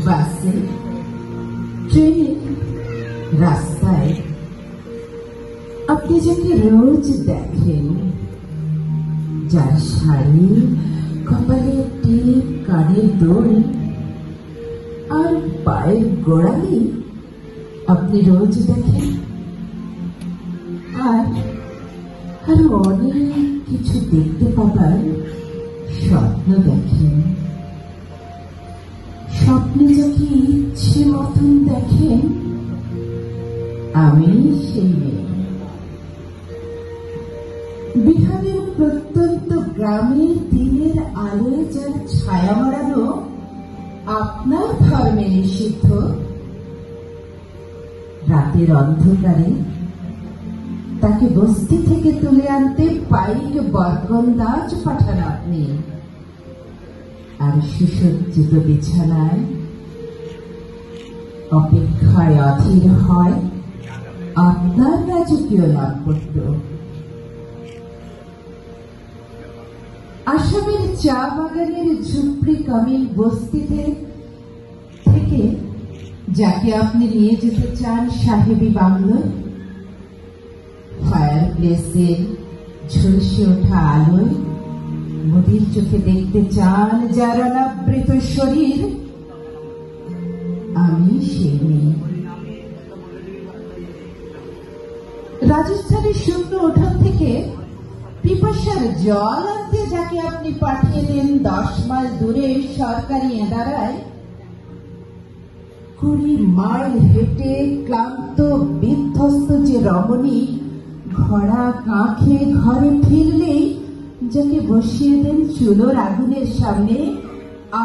বাসে, ট্রেনে, রাস্তায় আপনি যাকে রোজ দেখেন, যার শাড়ি, কপালে টিপ, কানের দোল আর পায়ের গোড়ালি আপনি রোজ দেখেন, আর আরো অনেক কিছু দেখতে পাবার স্বপ্ন দেখেন। স্বপ্নে যাকে ইচ্ছে মতন দেখেন, আমি সেই মেয়ে। বিহারের প্রত্যন্ত গ্রামের দিনের আলোয় যার ছায়া মারানো আপনার ধর্মে নিষিদ্ধ, রাতের অন্ধকারে তাকে বস্তি থেকে তুলে আনতে পাইক বরকন্দাজ পাঠান আপনি, আর সুসজ্জিত বিছানায় অপেক্ষায় অধীর হয় আপনার রাজকীয় দাম্পত্য। আসামের চা বাগানের ঝুপড়ি কামিল বস্তিতে থেকে যাকে আপনি নিয়ে যেতে চান সাহেবী বাংলো, ফায়ার প্লেসের ঝলসে ওঠা আলোয় মোদির চোখে দেখতে চান যার অনাবৃত শরীর, আমি সেই মেয়ে। রাজস্থানের শুকনো উঠোন থেকে পিপাসার জল আনতে যাকে আপনি পাঠিয়ে দেন 10 মাইল দূরে সরকারি এদারায়, 20 মাইল হেঁটে ক্লান্ত বিধ্বস্ত যে রমণী ঘোড়া কাঁখে ঘরে ফিরলেই যাকে বসিয়ে দেন চুলোর আগুনের সামনে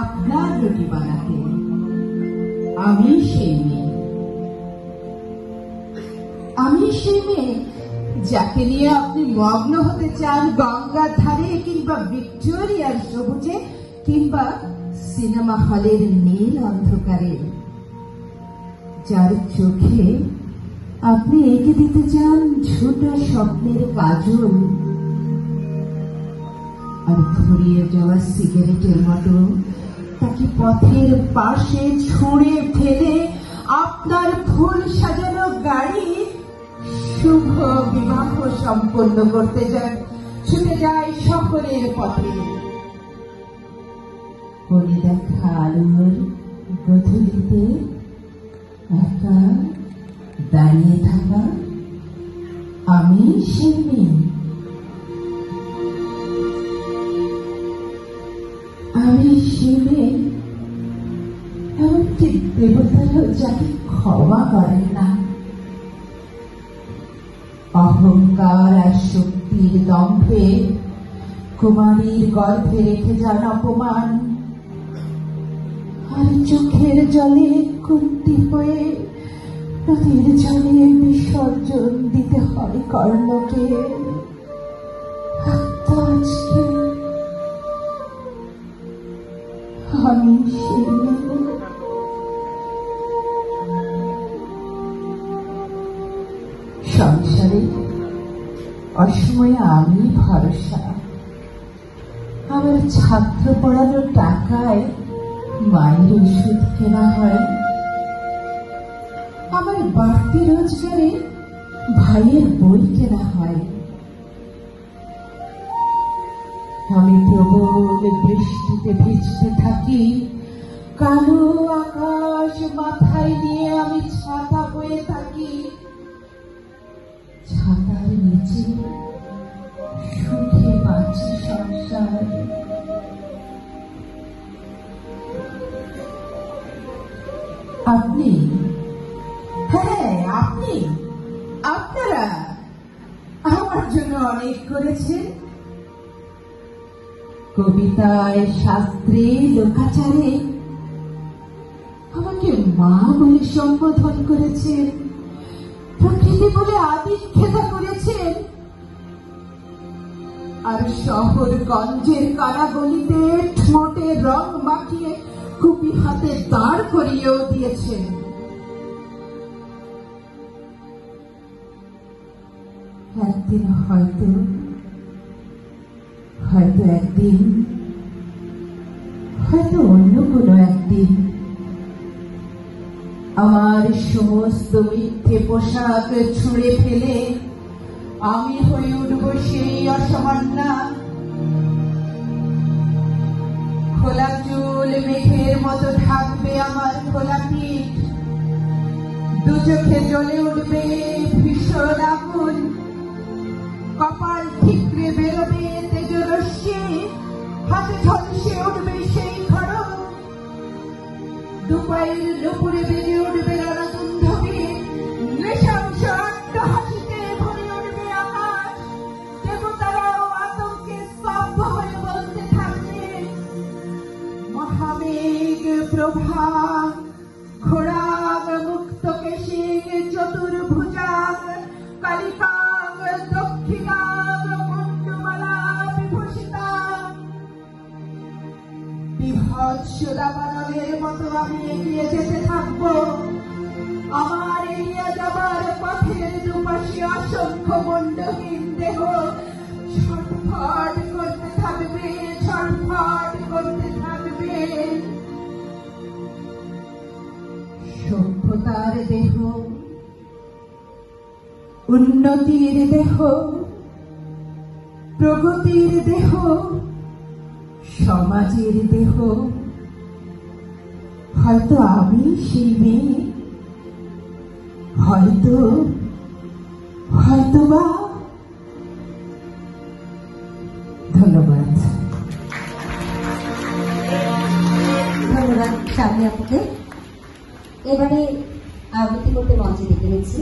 আপনার রুটি বানাতে, আমি সেই মেয়ে। আমি সেই মেয়ে যাকে নিয়ে আপনি মগ্ন হতে চান গঙ্গার ধারে কিংবা ভিক্টোরিয়ার সবুজে কিংবা সিনেমা হলের নীল অন্ধকারে, যার চোখে আপনি এঁকে দিতে চান ঝুটা স্বপ্নের কাজল, আর ঘুরিয়ে যাওয়া সিগারেটের মতো তাকে পথের পাশে ছুঁড়ে ফেলে আপনার ফুল সাজানো গাড়ি শুভ বিবাহ সম্পন্ন করতে ছুটে যায় সকলের পথে। কোণে দেখা আলোর গধূলিতে একা দাঁড়িয়ে থাকা, আমি সেই মেয়ে। আমি সেই মেয়ে, এমনকি দেবতারাও যাকে ক্ষমা করেন না। অহংকার আর শক্তির দম্ভে কুমারীর গর্ভে রেখে যান অপমান, আর চোখের জলে কুন্তি হয়ে নদীর জলে বিসর্জন দিতে হয় কর্ণকে। আজকে আমি সেই সংসারে অসময়ে আমি ভরসা, আমার ছাত্র পড়ানোর টাকায় মায়ের ওষুধ কেনা হয়, আমার বাড়তি রোজগারে ভাইয়ের বই কেনা হয়। আমি প্রবল বৃষ্টিতে ভিজতে থাকি, কালো আকাশ মাথায় নিয়ে আমি ছাতা বয়ে থাকি, ছাতার নিচে সুখে বাঁচি সংসার। আপনি, হ্যাঁ আপনি, আপনারা আমার জন্য অনেক করেছেন। কবিতায়, শাস্ত্রে, লোকাচারে আমাকে মা বলে সম্বোধন করেছেন, প্রকৃতি বলে আদিক্ষেতা করেছেন, আর শহর গঞ্জের কারাগলিতে ঠোঁটে রং মাখিয়ে কুপি হাতে দাঁড় করিয়েও দিয়েছেন। একদিন হয়তো একদিন, হয়তো অন্য কোনো একদিন আমার সমস্ত মিথ্যে পোশাক ছুঁড়ে ফেলে আমি হয়ে উঠব সেই অসামান্যা। খোলা চুল মেঘের মতো ঢাকবে আমার খোলা পিঠ, দু চোখে জ্বলে উঠবে ভীষণ আগুন, কপাল ঠিকরে বেরোবে তেজরশ্মি, হাতে ঝলসে উঠবে সেই খড়গ, দুপায়ের নুপুরে বেজে উঠবে রণদুন্ধবে, নৃশংস হাসিতে ভরে উঠবে আকাশ। দেবতারাও আতঙ্কে স্তব্ধ হয়ে বলতে থাকবে, মহামেঘ প্রভা খোরাক মুক্ত কেশিক চতুর্ভুজাং কালিকাং দক্ষিণাং মুন্ডমালা বিভূষিতা। বিভৎস দাবানলের মতো আমি এগিয়ে যেতে থাকবো। আমার এগিয়ে যাবার পথের দুপাশে অসংখ্য মুন্ডহীন দেহ ছটফট করতে থাকবে, ছটফট করতে থাকবে। সভ্যতার দেহ, উন্নতির দেহ, প্রগতির দেহ, সমাজের দেহ। হয়তো আমি সেই মেয়ে, হয়তোবা। ধন্যবাদ। ধন্যবাদ স্বামী আপুকে। এবারে আবৃত্তি করতে মঞ্চে ডেকে নিচ্ছি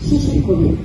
শিশির কবির।